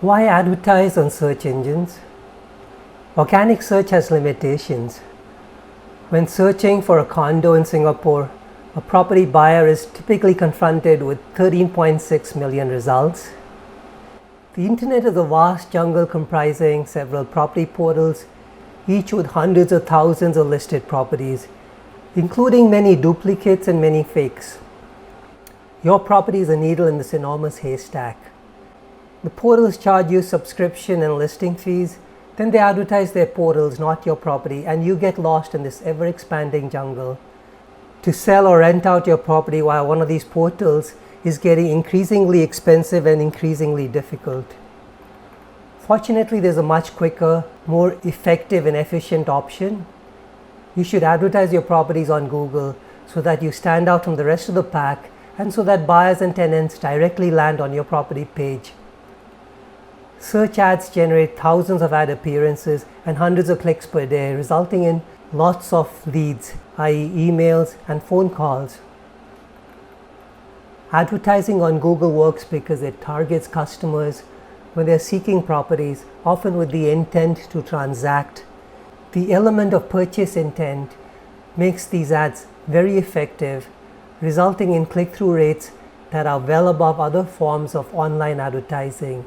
Why advertise on search engines? Organic search has limitations. When searching for a condo in Singapore, a property buyer is typically confronted with 13.6 million results. The internet is a vast jungle comprising several property portals, each with hundreds of thousands of listed properties, including many duplicates and many fakes. Your property is a needle in this enormous haystack. The portals charge you subscription and listing fees, then they advertise their portals, not your property, and you get lost in this ever-expanding jungle. To sell or rent out your property via one of these portals is getting increasingly expensive and increasingly difficult. Fortunately, there's a much quicker, more effective and efficient option. You should advertise your properties on Google so that you stand out from the rest of the pack and so that buyers and tenants directly land on your property page. Search ads generate thousands of ad appearances and hundreds of clicks per day, resulting in lots of leads, i.e. emails and phone calls. Advertising on Google works because it targets customers when they're seeking properties, often with the intent to transact. The element of purchase intent makes these ads very effective, resulting in click-through rates that are well above other forms of online advertising.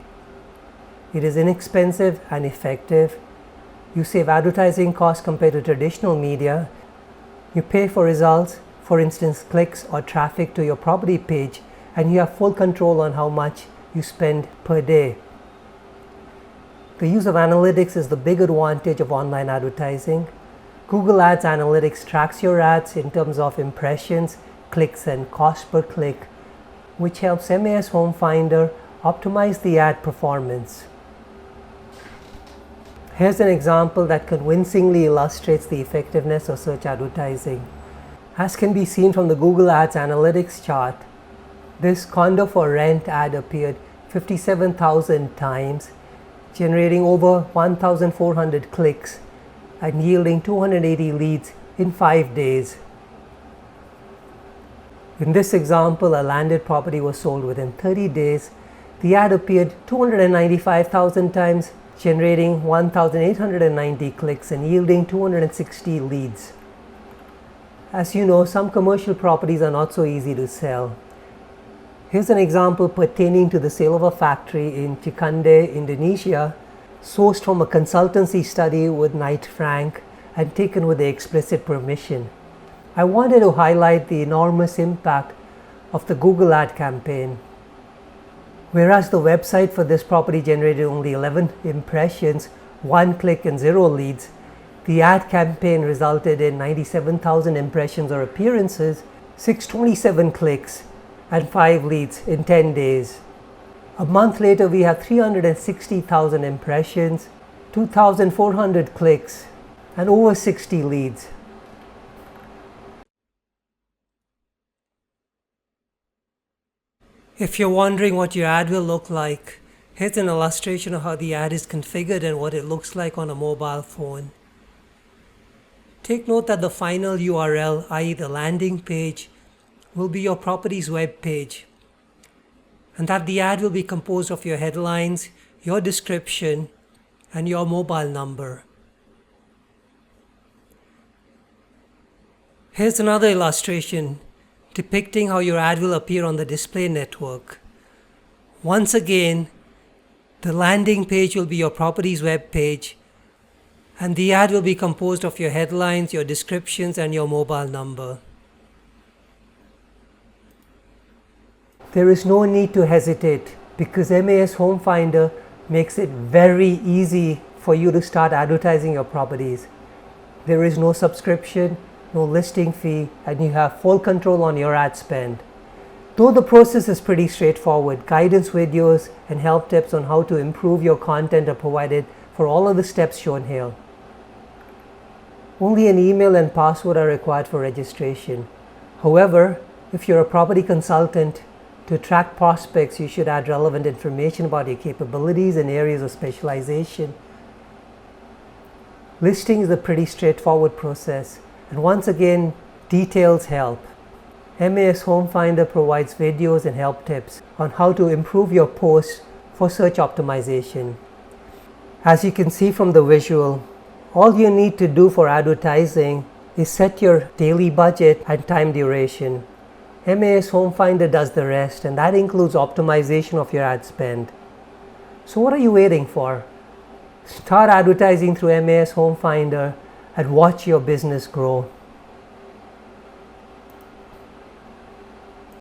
It is inexpensive and effective. You save advertising costs compared to traditional media. You pay for results, for instance clicks or traffic to your property page, and you have full control on how much you spend per day. The use of analytics is the big advantage of online advertising. Google Ads Analytics tracks your ads in terms of impressions, clicks and cost per click, which helps MAS Home Finder optimize the ad performance. Here's an example that convincingly illustrates the effectiveness of search advertising. As can be seen from the Google Ads Analytics chart, this condo for rent ad appeared 57,000 times, generating over 1,400 clicks and yielding 280 leads in 5 days. In this example, a landed property was sold within 30 days. The ad appeared 295,000 times, generating 1,890 clicks and yielding 260 leads. As you know, some commercial properties are not so easy to sell. Here's an example pertaining to the sale of a factory in Cikande, Indonesia, sourced from a consultancy study with Knight Frank and taken with the explicit permission. I wanted to highlight the enormous impact of the Google ad campaign. Whereas the website for this property generated only 11 impressions, 1 click and 0 leads, the ad campaign resulted in 97,000 impressions or appearances, 627 clicks, and 5 leads in 10 days. A month later, we have 360,000 impressions, 2,400 clicks, and over 60 leads. If you're wondering what your ad will look like, here's an illustration of how the ad is configured and what it looks like on a mobile phone. Take note that the final URL, i.e. the landing page, will be your property's web page, and that the ad will be composed of your headlines, your description, and your mobile number. Here's another illustration depicting how your ad will appear on the display network. Once again, the landing page will be your property's web page, and the ad will be composed of your headlines, your descriptions, and your mobile number. There is no need to hesitate because MAS Home Finder makes it very easy for you to start advertising your properties. There is no subscription, no listing fee, and you have full control on your ad spend. Though the process is pretty straightforward, guidance videos and help tips on how to improve your content are provided for all of the steps shown here. Only an email and password are required for registration. However, if you're a property consultant, to track prospects, you should add relevant information about your capabilities and areas of specialization. Listing is a pretty straightforward process, and once again, details help. MAS Home Finder provides videos and help tips on how to improve your posts for search optimization. As you can see from the visual, all you need to do for advertising is set your daily budget and time duration. MAS Home Finder does the rest, and that includes optimization of your ad spend. So what are you waiting for? Start advertising through MAS Home Finder and watch your business grow.